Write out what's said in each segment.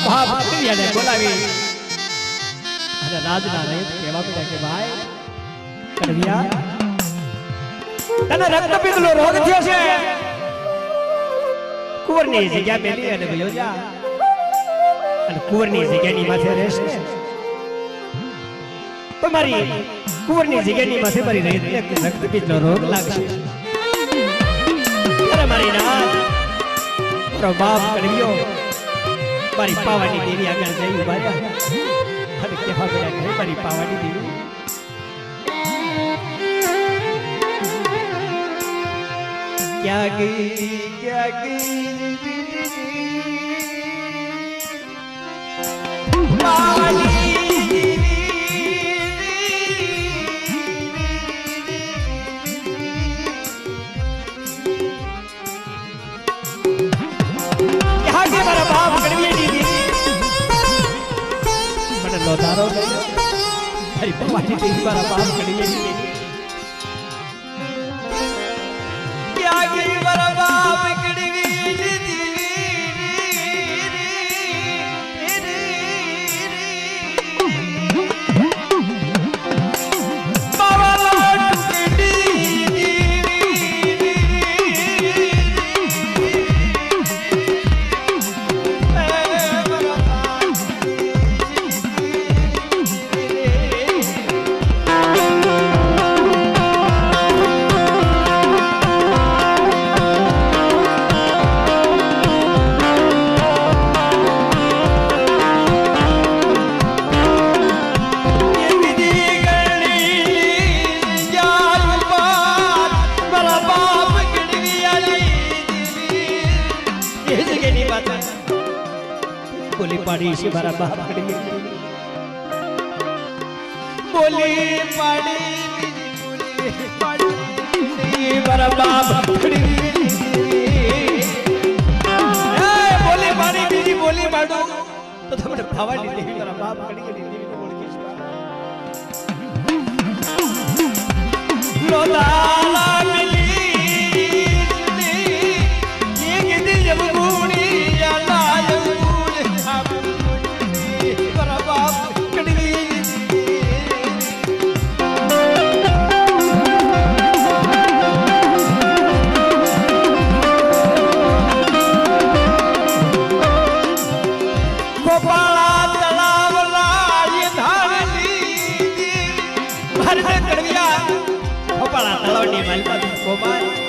ભાવ કડિયાને બોલાવી અને રાજના રહીત કહેવા પડ્યા કે ભાઈ કડિયા તને રક્તપિત્તનો રોગ થયો છે કુંવરની જગ્યા મેલી અને ગયો જા અને કુંવરની જગ્યાની માથે રહેશે તો મારી કુંવરની જગ્યાની માથે મારી રહીતને રક્તપિત્તનો રોગ લાગશે અરે મારી નાથ તારો બાપ કડિયો મારી પાવાની દેવી આગળ જઈ ઉભા રહ્યા અને કહેવા પડ્યા કે મારી પાવાની દેવી क्या गई मारा बाप कड़वी दीदी बड़ा लोधारो हरी पवानी दीदी मारा बाप कड़वी दीदी क्या गई मारा बाप कड़वी दीदी बोली पाड़ी से मारा बाप कड़वी बोली पाड़ी मारा बाप कड़वी बोली पाड़ी बीजी बोली पाड़ो तो तुमने भावानी देवी मारा बाप कड़वी देवी को बोल के लोदाला मिली ये गिदी जब गुणी जाला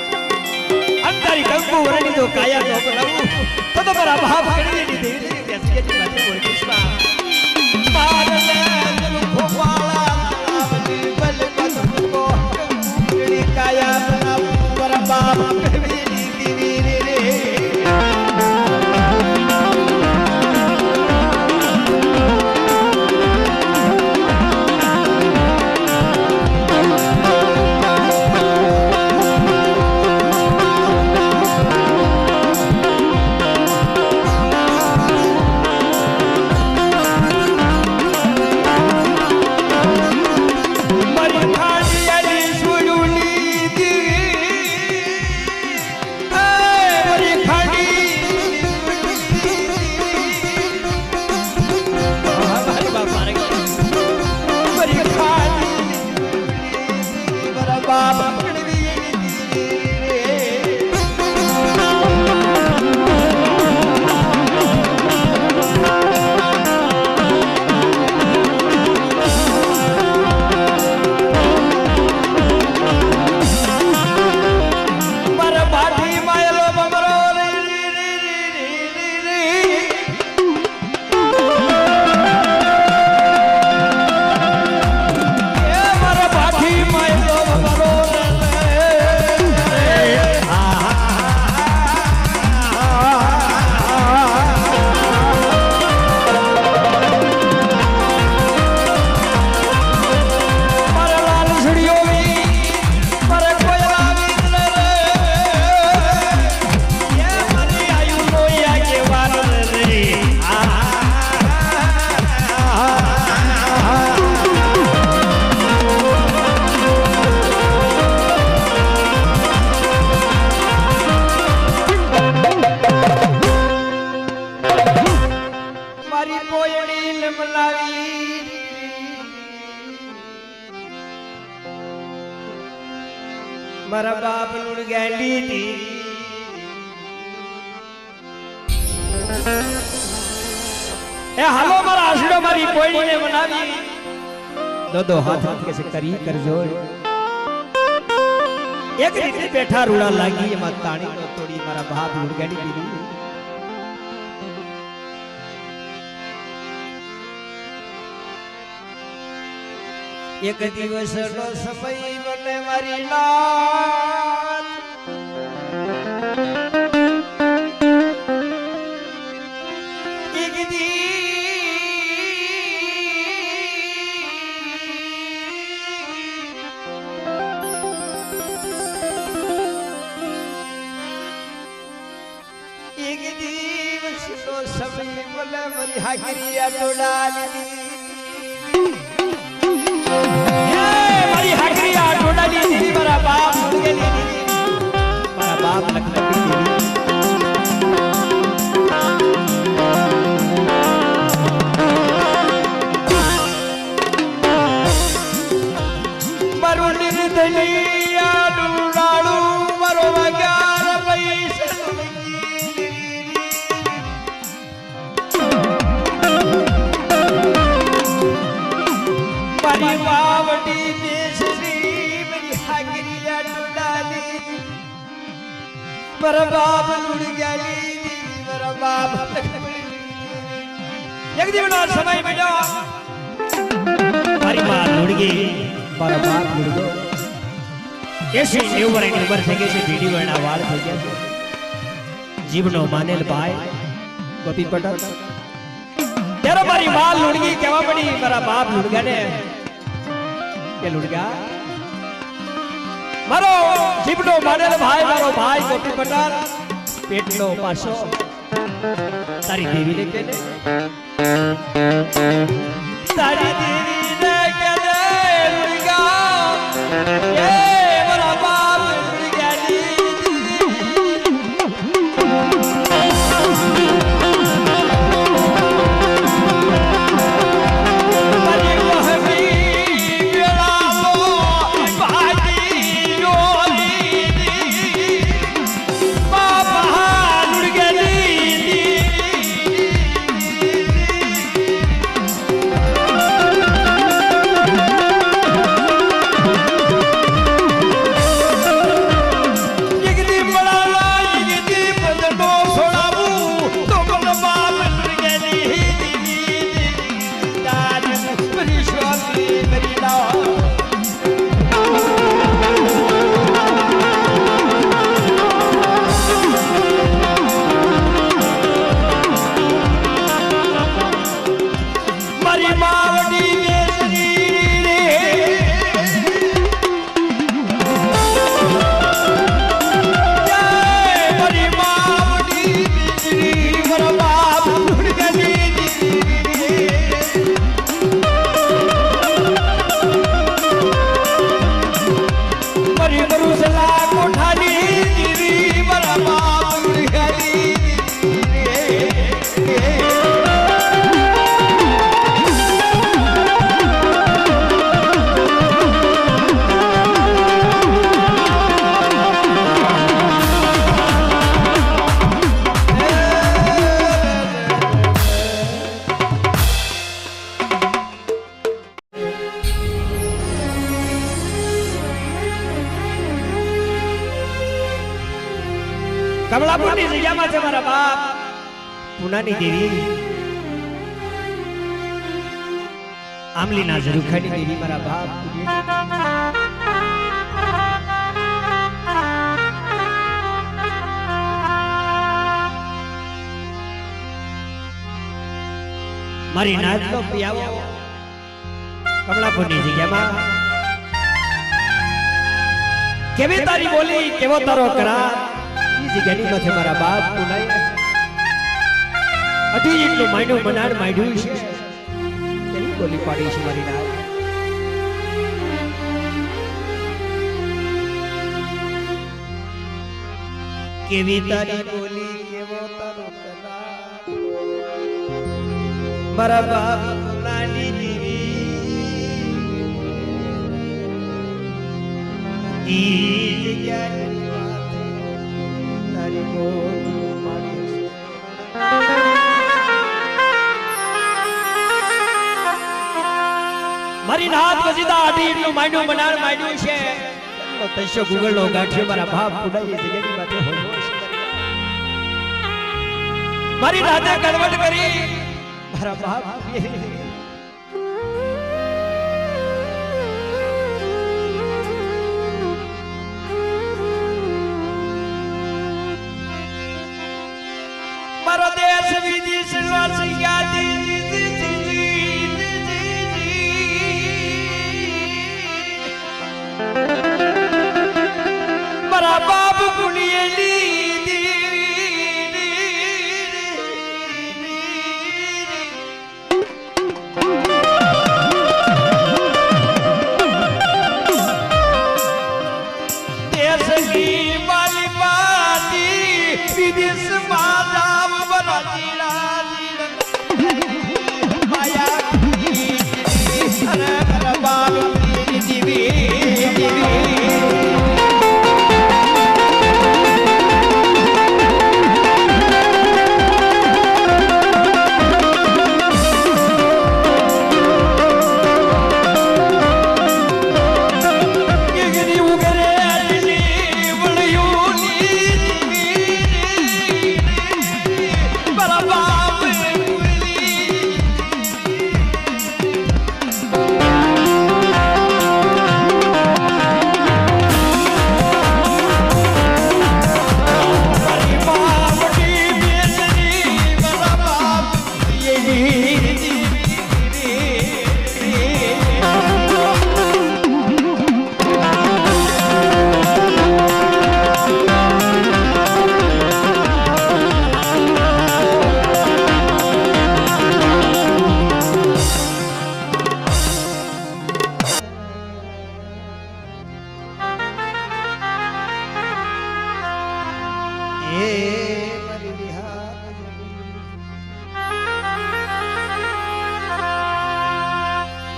अंतरी कंकु वरणी तो काया तो प्रभु तो मेरा भाव कड़वी दी देवी कैसे के बात बोल कृष्णा मारले जब भोपाला आवती बल पद को कड़ी काया बना मेरा भाव कड़वी दी देवी रे એ હાલો મારા આશીડો મારી કોઈડીને બનાવી દો હાથ કે કરી કરજો એક રીતે બેઠા રૂડા લાગી એમાં તાણી નો તોડી મારા બાપ લુડગાડી દીધી એક દિવસ નો સમય મને મારી નાથ એક દિવસ નો સમય મને મારી હાકરિયા ટોડાલી મારા બાપ મારું નિર્દલિયા ડુડાળું મારો વગાર પૈસા મારી વાવડી મારા બાપ લુડી ગયાલી મારા બાપ એક દિવસનો સમય મળ્યો મારી માં લુડી ગઈ મારા બાપ લુડી ગયો 80-90 વર્ષની ઉંમર થઈ ગઈ છે ભીડી વર્ણા વાળ થઈ ગયા છે જીવનો માનેલ ભાઈ ગોપી પટેલ ત્યારે મારી માં લુડી ગઈ કેવા પડી મારા બાપ લુડગાને કે લુડગા મારો જીવનો માનેલ ભાઈ મારો ભાઈ ગોપી પટેલ પેટનો પાછો તારી દેવીને કે તારી દેવીને કે લુડગા એ મારા બાપ લુડગાની કમલાપુરની જગ્યામાં છે મારા બાપ પુનાની દેવી આમલીના ઝરૂખાની દેવી મારા બાપ મારી નાચનો પિયાવો કમલાપુરની જગ્યામાં કેવી તારી બોલી કેવો તારો કરાર જગ્યાની માથે મારા બાપ પુનાઈ અઢી જેટલું માયનું મનાડ માંડ્યું છે કેવી બોલી પાડી છે મારી નાચ કેવી તારી બોલી કેવો તારો કરાર મારા બાપ પુનાની દેવી ઈ જગ્યાની તારી બોલ મારી મારી નાથ વજીદા આઢીનું માંડ્યું બનાર માંડ્યું છે તૈસો ગૂગલ નો ગાંઠિયો મારા બાપ પુડાઈ જગ્યાની વાતે હોય મારી રાતે કડવટ કરી મારા બાપ મારો દેશ વિદેશ મારા બાપ પુણ્યલી વિદેશ માતા બરાજી માયા બાલ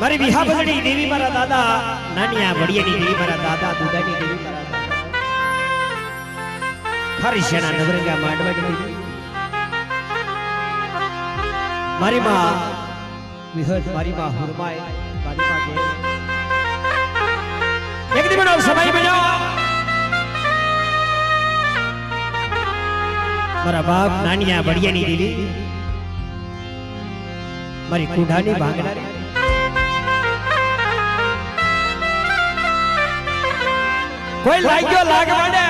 મારી વિહા બગડી દેવી મારા દાદા નાનિયા વડિયાની દેવી મારા દાદા દુદાની દેવી મારા દાદા ખરીશના નવરંગા માંડવાની દેવી મારી માં વિહત મારી માં હુરમાય મારી માં કે એક દિવસનો સમય બન્યો મારા બાપ નાનિયા વડિયાની દેવી મારી કુંઢાની ભાંગનારી કોઈ લાગ્યો લાગ મને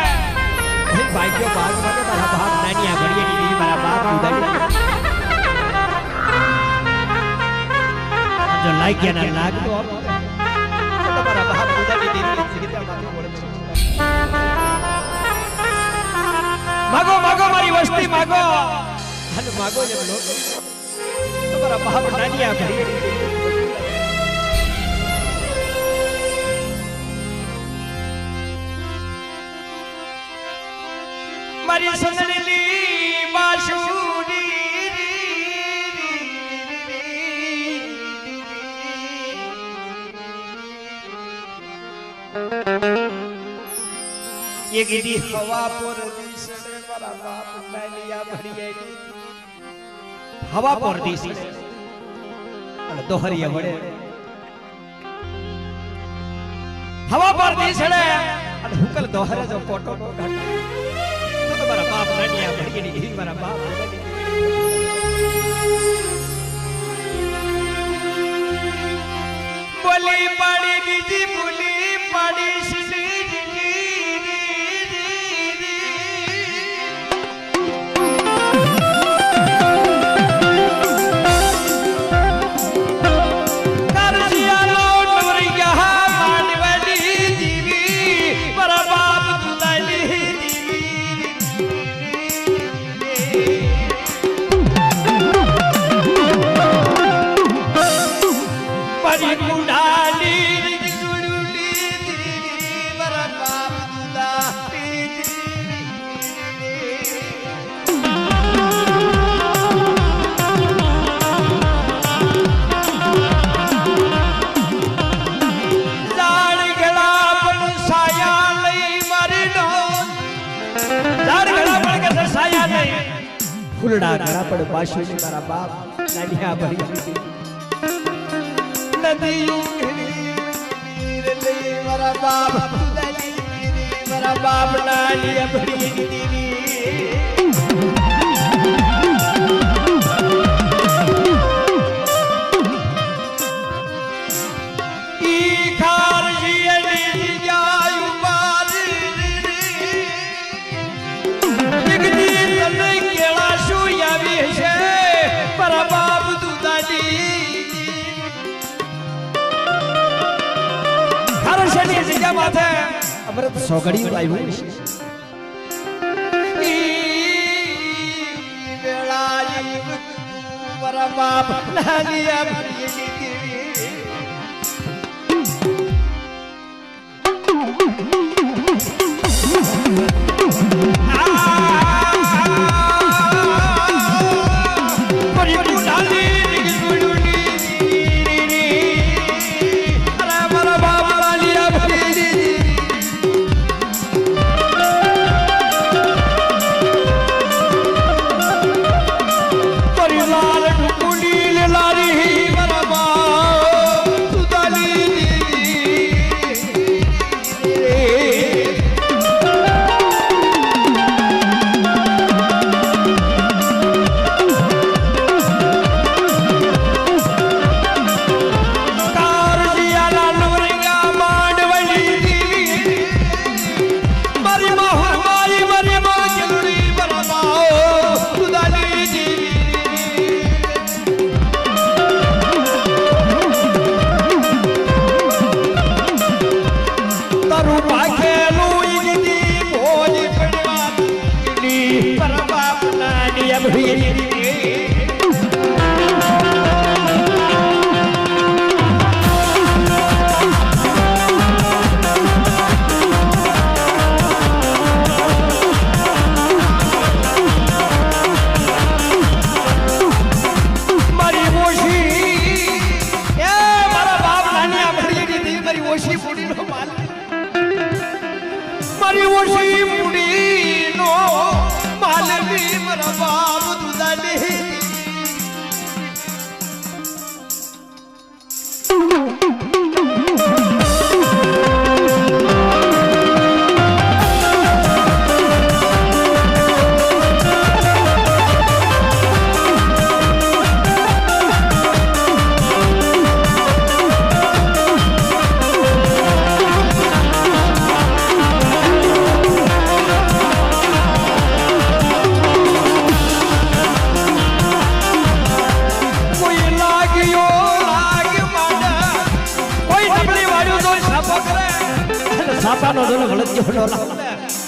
કોઈ ભાગ્યો ભાગ મને મારા બાપ નાનિયા વડિયાની દેવી મારા બાપ ઉદાડી જો લાગ્યા ના લાગતો તો મારા બાપ ઉદાડી દેવી જગ્યા માથે બોલે માગો માગો મારી વસ્તી માગો અને માગો જેમ લોકો તો મારા બાપ નાનિયા વડિયાની દેવી મારી સંદલી માશુરી ये गिदी हवा पर दिसने वाला बाप नानिया भड़ियानी हवा पर दिसी અને દોહરિયા વડે હવા પર દિસણે અને હુકલ દોહરે જો ફોટો નો કાઢ તો મારા બાપ નાનિયા ભડકીની દેવી મારા બાપ બોલી પાડી બીજી બોલી પાડી ફૂલડા ઘડા પર બાશુની મારા બાપ નાનિયા ભરી નદીયું મારા બાપ મારા બાપ ના લીયા ભરી દીધી અમૃત સોગડી લાવ્યું છે વેળાઈ મારા બાપ લાલિયા ભરી દીધી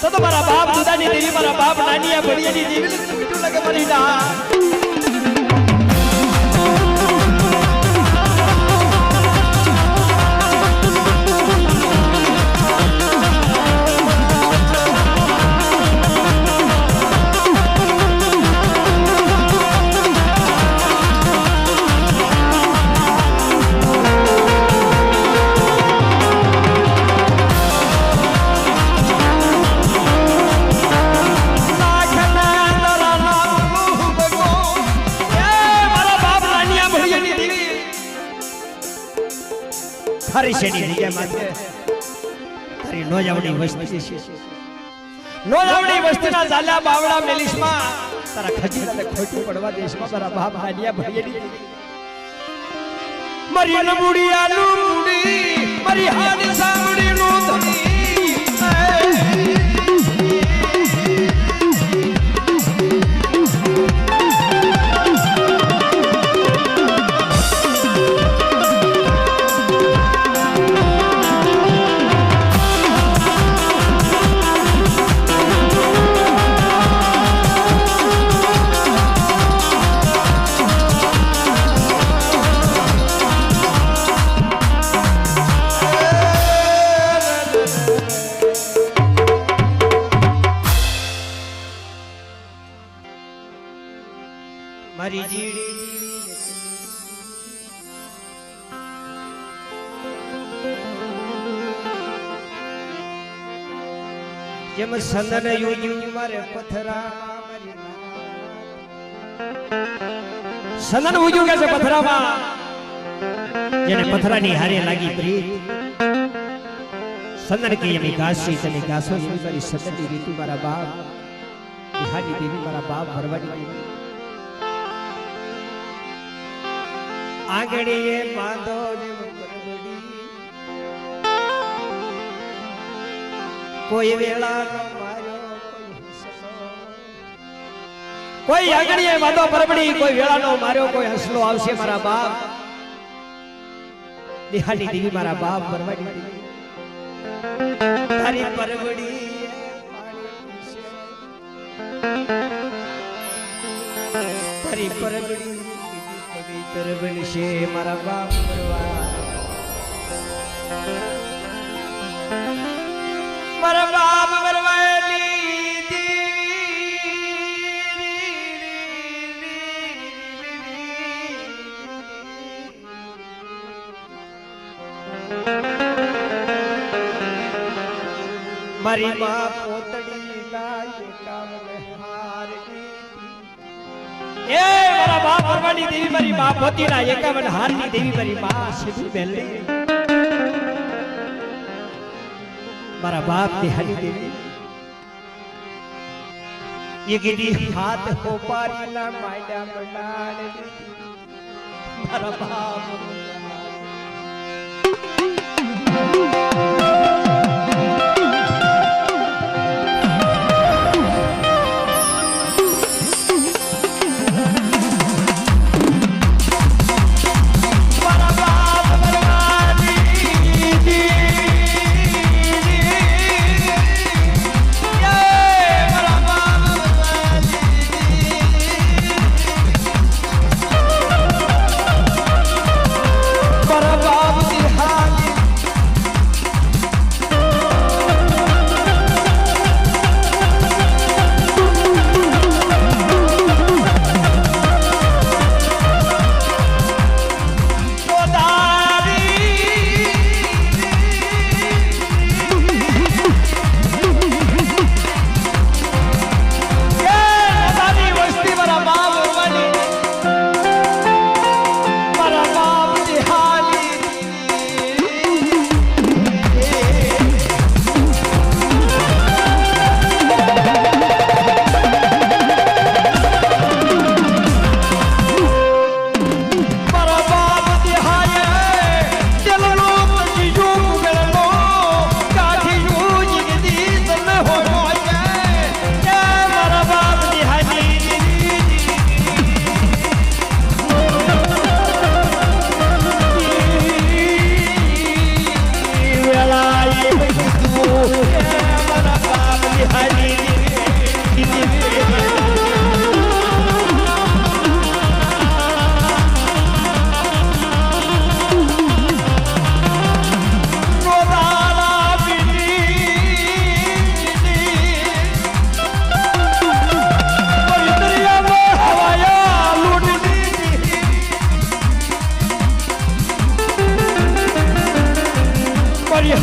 तो मारा बाप दुदानी देवी मारा बाप नानिया बढ़िया दी देवी मीठू लगे मरी ना हरी शेनी नीचे माथे तारी नोजावडी वस्ती છે નોજાવડી વસ્તીના ઝાલા બાવડા મેલિશમાં તારા ખજીરાને ખોટું પડવા દેશમાં તારા બાપ હાડિયા ભૈયડી મરી નબુડિયાનું મુડી મરી હાડી સામડીનું ધણી મારી જીડી જેમ સંદન યુજુ મારે પથરામાં મારી સંદન ઉજુ કે છે પથરામાં જેને પથરાની હારે લાગી પ્રીત संदन की यमी काशी तने कासो ये मारी सदनी रीति मारा बाप बिहारी देवी मारा बाप भरवानी देवी आगड़ी ये बांधो ने परवड़ी कोई वेला न मारो कोई हसलो कोई आगड़ी ये बांधो परवड़ी कोई वेला न मारो कोई हसलो आवशे मारा बाप बिहारी देवी मारा बाप भरवानी देवी तारी परवड़ी तारी परवड़ी पवित्र बनशे मारा बाप मारा बाप बरवाली मारी मां पोतड़ी लाए काम में हार गई ए मारा बाप परवानी देवी मारी मां पोती ना एकावन हारनी देवी मारी मां सिद्धू बेले मारा बाप बिहारी देवी ये गिरी हाथ हो पारी ना माया बनान मारा बाप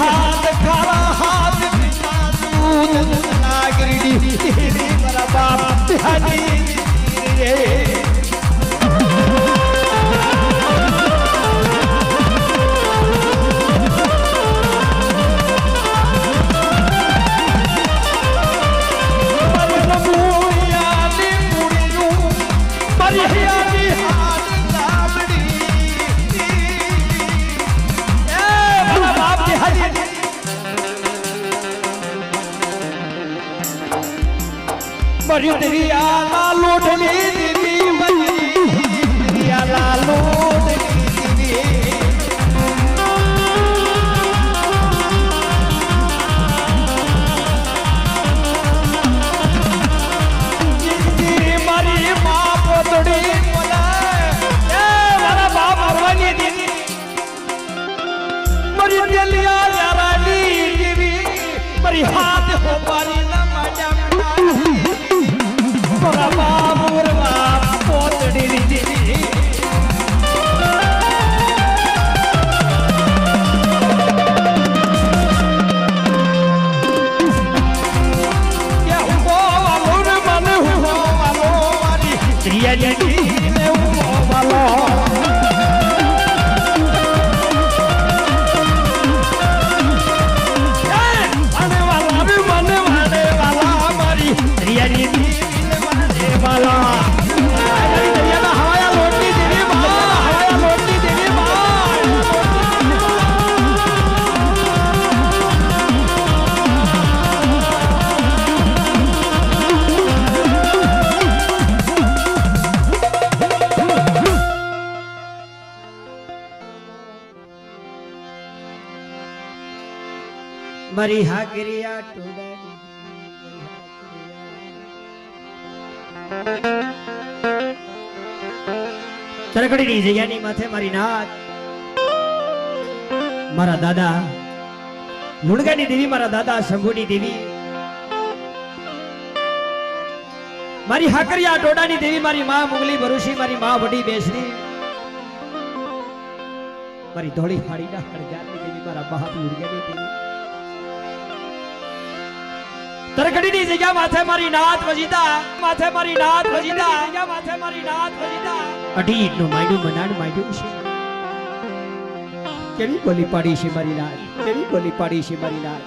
हाथ खारा हाथ नागरी मेरा बाप बिहारी रे तेरी आला लोटनी दीदी तेरी आला लोटनी दीदी मारी माँ पोतड़ी बोला ए मारा बाप भरवानी दीदी मरी दिलिया यारानी दीदी मरी हाथ हो पारी ना माजा मारा बाप पोतड़ी दीदी क्या हुआ वालों मन हुआ वालों मारी प्रिया जी ने हुआ वालों મારી હાકરિયા ટોડાની તરકડીની જગ્યાની માથે મારી નાથ મારા દાદા લુણગાની દેવી, મારા દાદા શંભુની દેવી, મારી હાકરિયા ટોડાની દેવી, મારી માં મુગલી ભરુશી, મારી માં વડી બેસરી, મારી ધોળી ફાડીના હળગારની દેવી, મારા બાપ લુણગાની દેવી, તરકડીની જગ્યા માથે મારી નાથ વજીતા, માથે મારી નાથ વજીતા, જગ્યા માથે મારી નાથ વજીતા, અઢી ઈટનું માયડું મનાડ માયડું છે. કેવી બોલી પાડી છે મારી નાથ, કેવી બોલી પાડી છે મારી નાથ.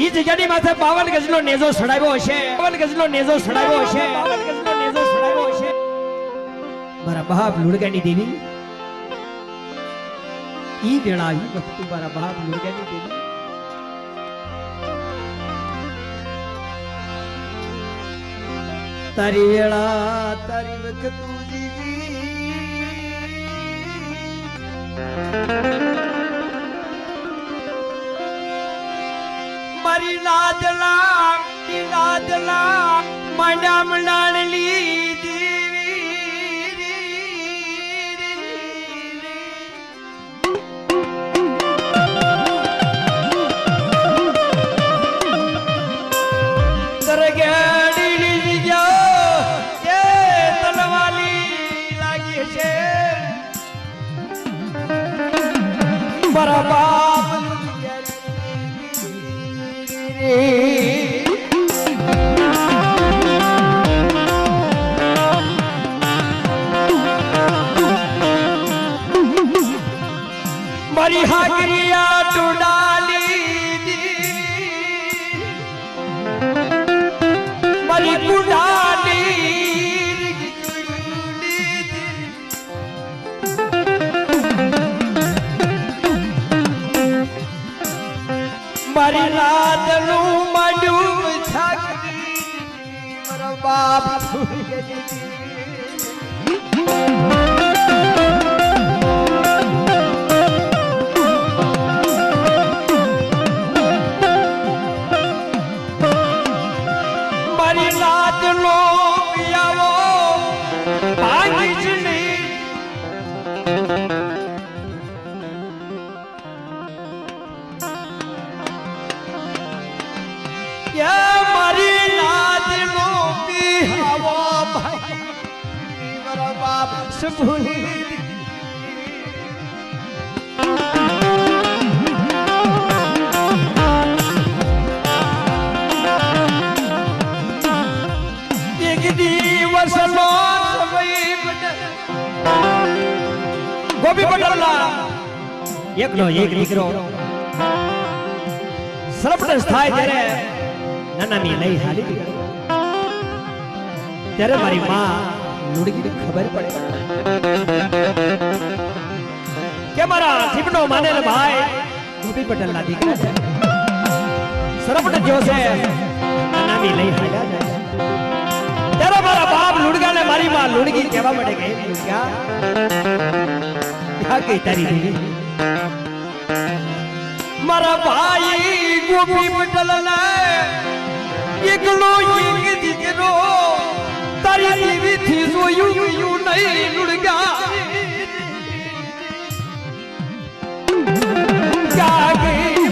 ઈ જગ્યાની માથે 52 ગજનો નેજો સડાવ્યો હશે, 52 ગજનો નેજો સડાવ્યો હશે, 52 ગજનો નેજો સડાવ્યો હશે. મારા બાપ લુણગાની દેવી ઈ વેળા આવી વખત મારા બાપ લુણગાની દેવી તારી વેળા તારી વખત મારી નાદલા માંડા મંડાણલી મારા બાપ મારી હાકરિયા ટોડાલી મારી કુડાલી મારી રાતનું માંડું છાકરી મારા બાપ મારી રાતનો પિયાવો ભાગી જ નહીં મારી નાદનો પિયાવો ભાગી મારા બાપ સભુલી ગોપી પટેલના એકનો એક દીકરો સરપટસ થાય ત્યારે નાનાની લઈ હાલી ત્યારે મારી માં લુડકીને ખબર પડે કે મારા જીવનો માનેલ ભાઈ ગોપી પટેલના દીકરા છે, સરપટસ જો છે નાનાની લઈ હાલ્યા જાય ત્યારે મારા બાપ લુડગાને મારી માં લુડકી કહેવા માટે કે લુડગા કઈ તારી દેવી મારા ભાઈ ગોપી પટેલના એકલો એક દીકરો તારી દેવીથી જોયું નહીં લુડગા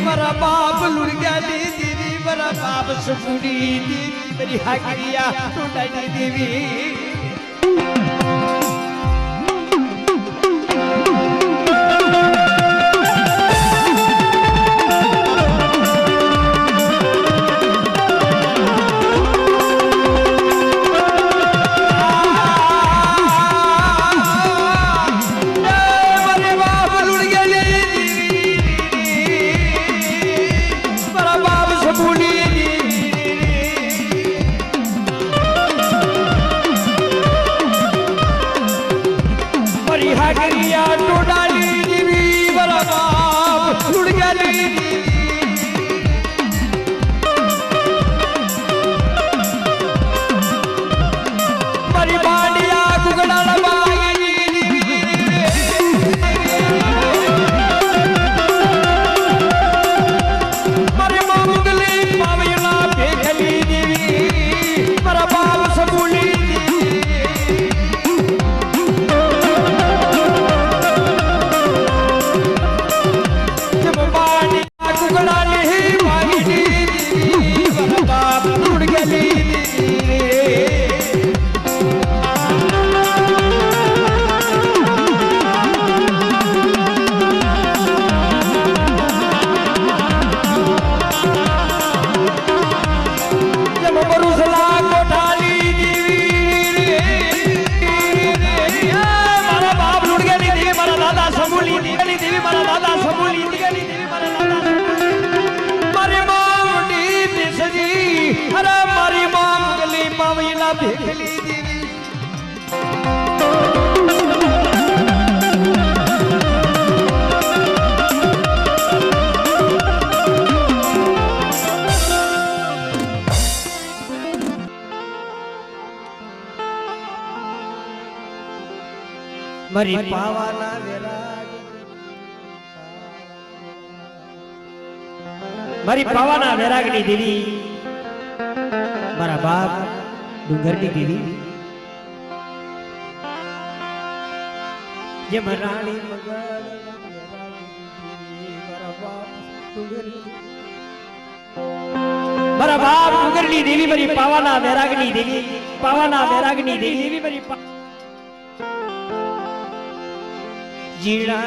મારા બાપ લુડગાની દેવી મારા બાપ સપુડી દેવી મારી હાકરિયા ટોડાની દેવી ઘરની દેવી મારી પાવાના વેરાગ મારી પાવાના વેરાગની દેવી મારા બાપ ડુંગરની દેવી જે મરાણી મારા બાપ ડુંગરની દેવી મારી પાવાના વેરાગની દેવી પાવાના વેરાગની દેવી મારી જીણા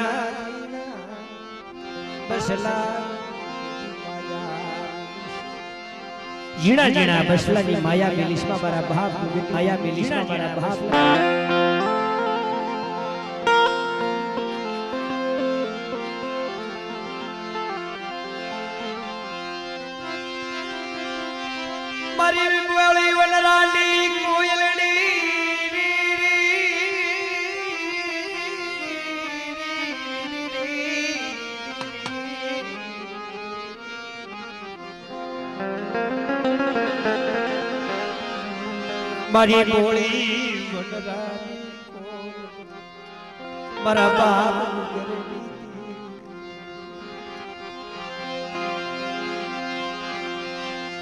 બસલા જીણા જીણા બસલાની માયા મેલિસમાં મારા બાપ માયા મેલિસમાં મારા બાપ મારી વાળી વનરાલી કોયલડી મારી બોળી મારા બાપ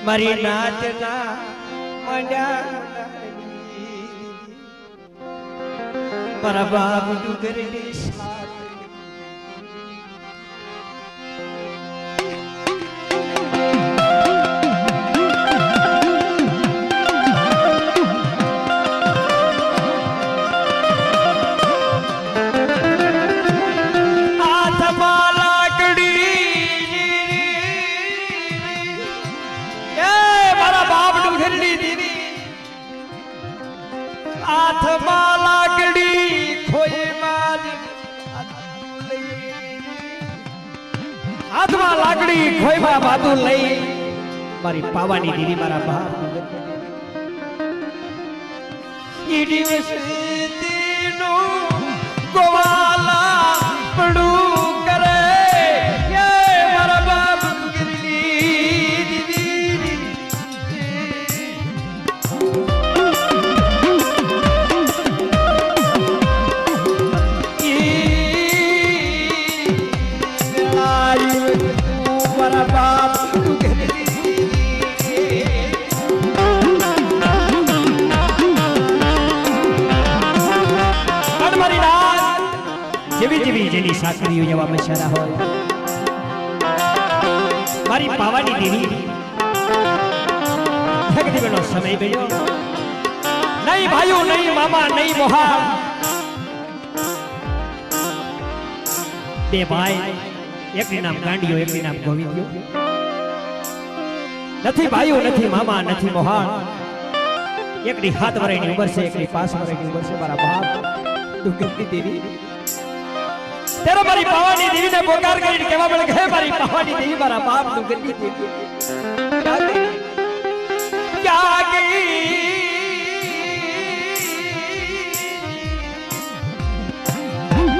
મારી નાચના મંડ્યા મારા બાપ ડુંગરની હાથમાં લાકડી ખોઈ મારી હાથમાં લાકડી ખોઈમાં બાતું લઈ મારી પાવાની દીદી મારા બાપ ઈ દિવસ દીનો ગોવાલા પડું કરે એ મારા બાપ જેની સાકરીઓ જેવા મસારા હોય મારી પાવાની દેવી જગદીવનો સમય ગયો નહીં ભાઈઓ નહીં મામા નહીં મોહા બે ભાઈ એકનું નામ ગાંડિયો એકનું નામ ગોવિંદયો નથી ભાઈઓ નથી મામા નથી મોહા એકની 7 વર્ષની ઉંમર છે એકની 5 વર્ષની ઉંમર છે મારા બાપ ડુંગરની દેવી तेरा मारी पावानी देवी ने बोकार करी केवा बळ गए मारी पावानी देवी मारा बाप डुंगरनी देवी क्या गई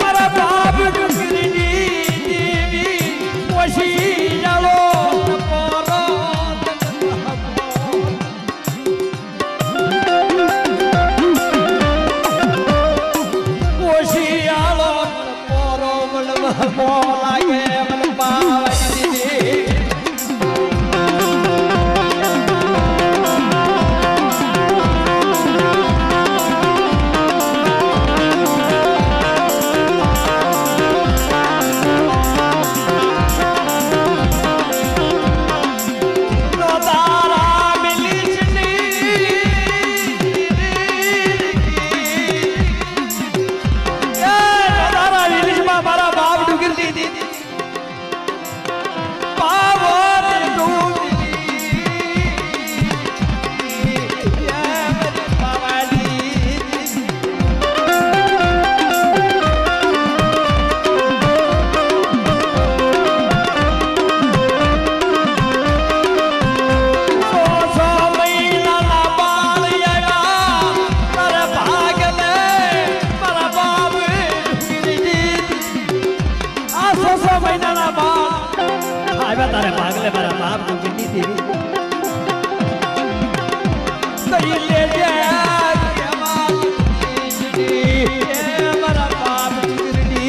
मारा बाप डुंगरनी देवी वशी जालो पोरो वशी जालो बोला ये मन पावनी दीदी देवी कई ले जा हमारा बाप बिगड़ी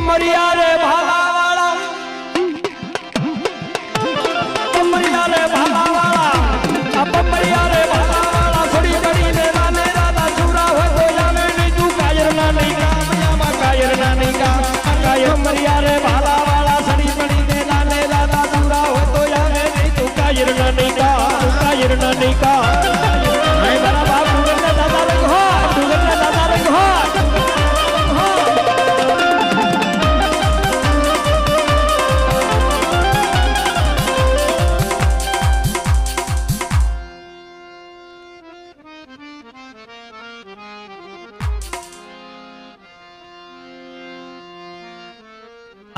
मरिया रे भाला वाला मरिया रे भाला वाला अब मरिया रे भाला वाला थोड़ी बड़ी मेरा मेरा दा चूरा हो गया मैं नहीं तू कायर ना नहीं का मैं कायर ना नहीं का कायर मरिया रे भाला वाला थोड़ी बड़ी मेरा मेरा दा चूरा हो गया मैं नहीं तू कायर ना नहीं का कायर ना नहीं का मैं बड़ा बाप डूगर ने दादा रंग हो डूगर ने दादा रंग हो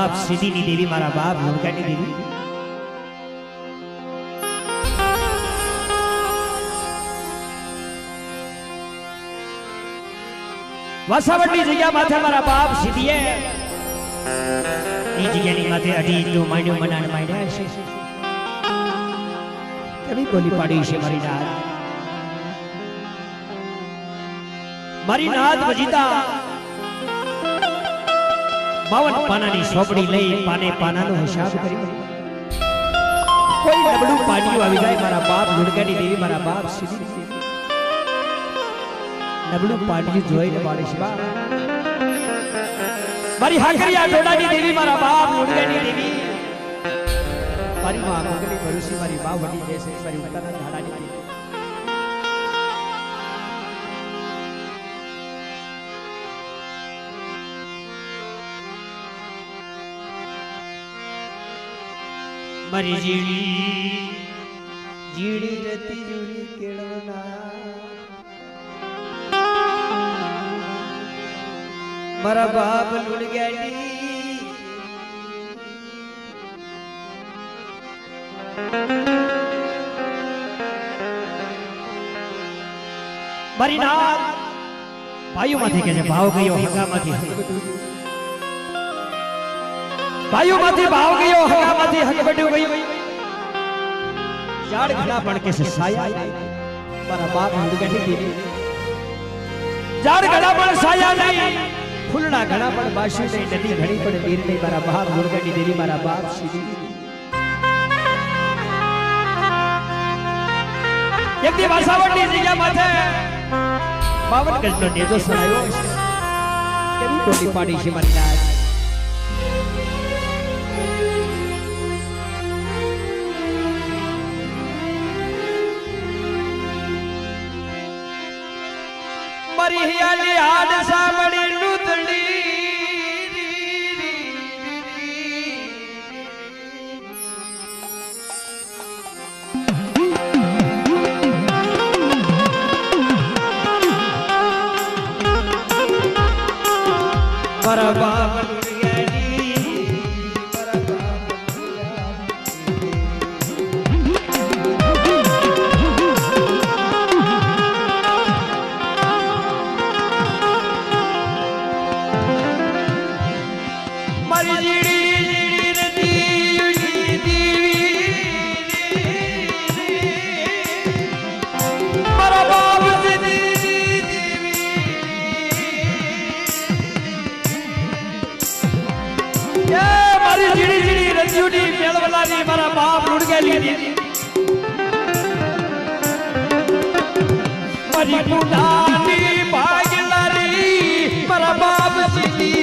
आप सीधी नी देवी मारा बाप लुणका नी देवी वसावटी जग्या माथे मारा बाप सीधी है ई जग्या नी माथे अडी तो माण्यो मनाण माण्या છે કવી બોલી પાડી છે મારી નાદ વજીતા 52 પાનાની સોપડી લઈ પાને પાનાનો હિસાબ કરી કોઈ નબળું પાટિયું આવી જાય મારા બાપ લુણકાની દેવી મારા બાપ સીધી નબળું પાટિયું જોઈને મારી શિવા મારી હાકરિયા ડોડાની દેવી મારા બાપ લુણકાની દેવી મારી માં મોગલી ભરુસી મારી બા વડી દેશે મારી ઉતાના ધાડાની દેવી मरी जीड़ी रती जूली केड़वना मरा बाप लुड़ गया मरी नाथ भाइयों माथे के भाव गयो हगा माथे भाइयों माथे भाव गयो हगा माथे हक बड्यो गयो झाड़ घड़ा पड़ के से साया मारा बाप हुड़गनी देवी झाड़ घड़ा पड़ साया नहीं फुलड़ा घड़ा पड़ बाशु नहीं नदी घड़ी पड़ वीर नहीं मारा बाप हुड़गनी देवी मारा बाप सीधी एक दी वासावटी जग्या माथे 52 गजनो नेजो सुनायो केवी बोली पाड़ी छे मारी नाथ मरी हियाली हाड सामड़ी लूतड़ी मरा बाप मारा बाप लुट गया मरी पुनानी भागलारी मारा बाप सीधी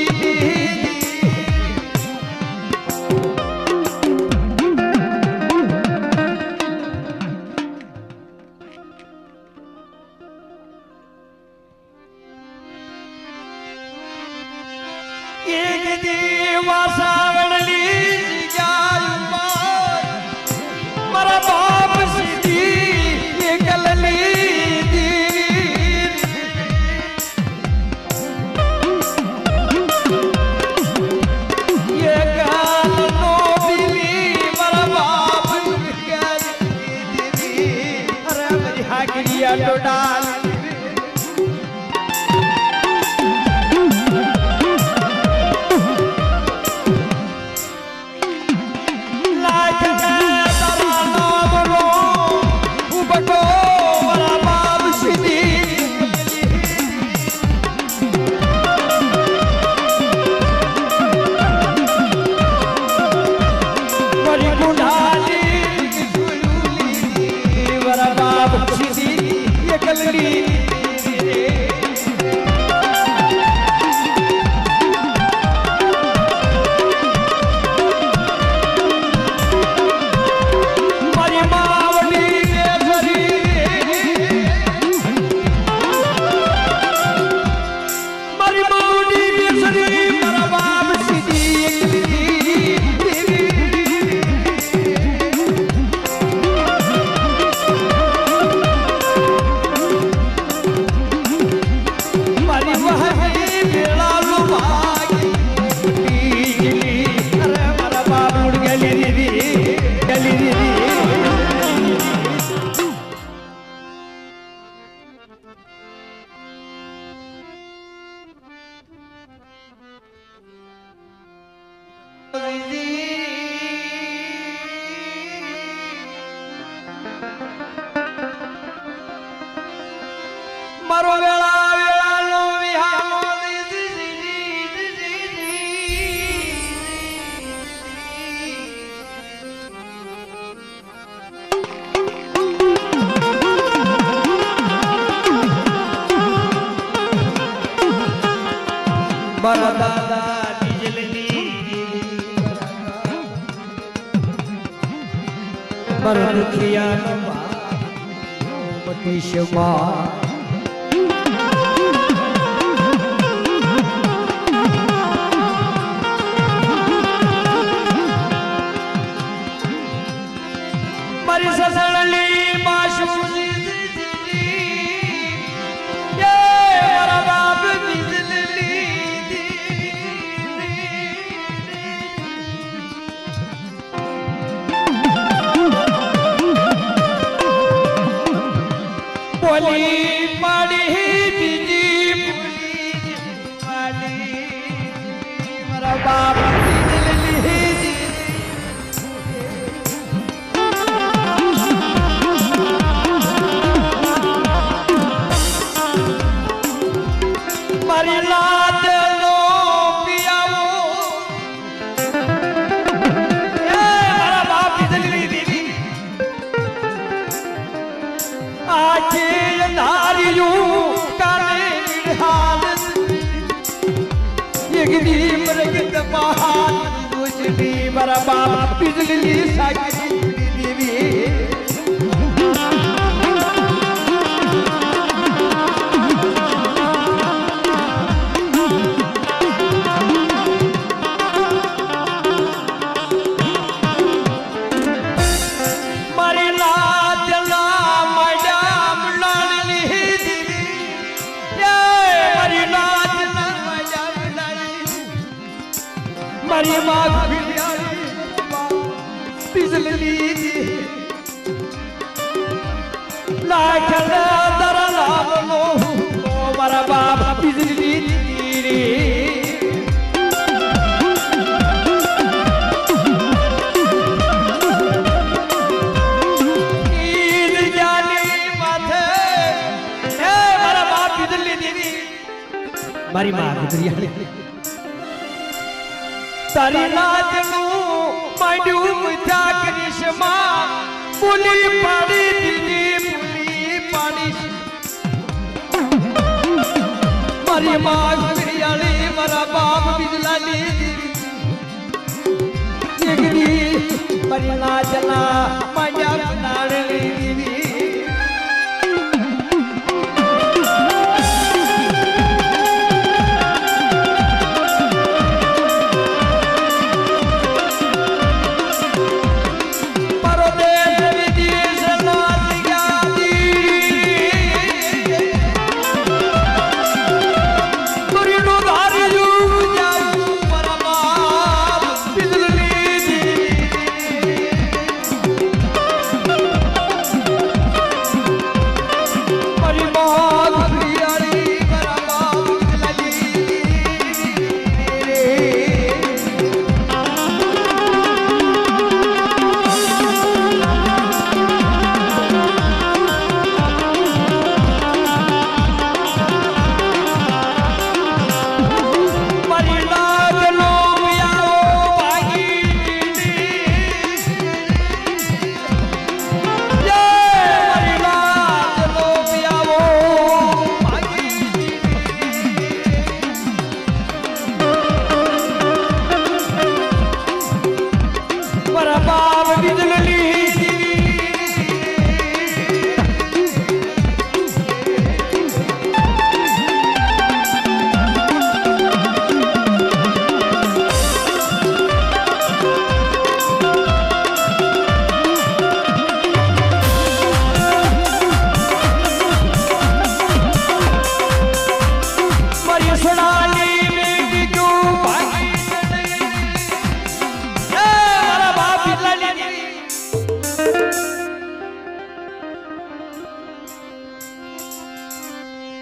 एक देवा सावड़ली मारा बाप सीधी ये कलली ये काल ठाकरिया तो डाल मारो वेला वेला लो विहानो बड़ा दादा डीजलनी बड़ा दुखिया पति शमा मरी ससली माशूजी ये मेरा बाप बिजली बोली पड़ी बीजी पड़ी मेरा बाप मेरा बाप बिजली साकी देवी मारी लाज ना मैडम लाडली दीदी ये मारी लाज ना मैडम लाडली मारी माँ बिजली लाखन दर लाभ लो मेरा बाप बिजली रे मेरा बाप बिजली दीदी मारी माँ बिजली तारी नाच नू मांडू मुझा करिश्मा पुली पानी दीदी पुली पानी मारी माँ बिजली मेरा बाप बिजली दीदी मारी नाचना मांडा बनाने दीदी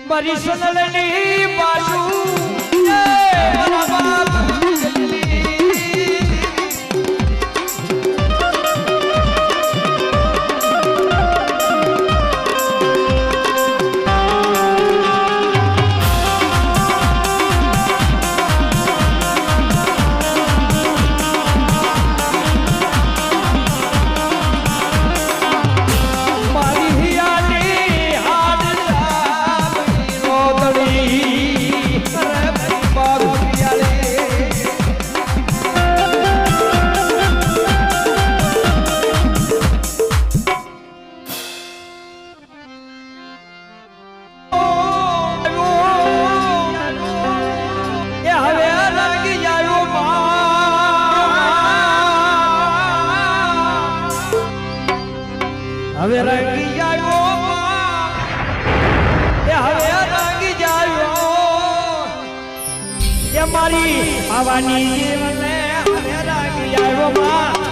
મારી સોનલની બાજુ મારા બાપ હવે રંગી જાયો હવે રંગી જાયો એ મારી આવાની જીવને હવે રંગી જાયો માં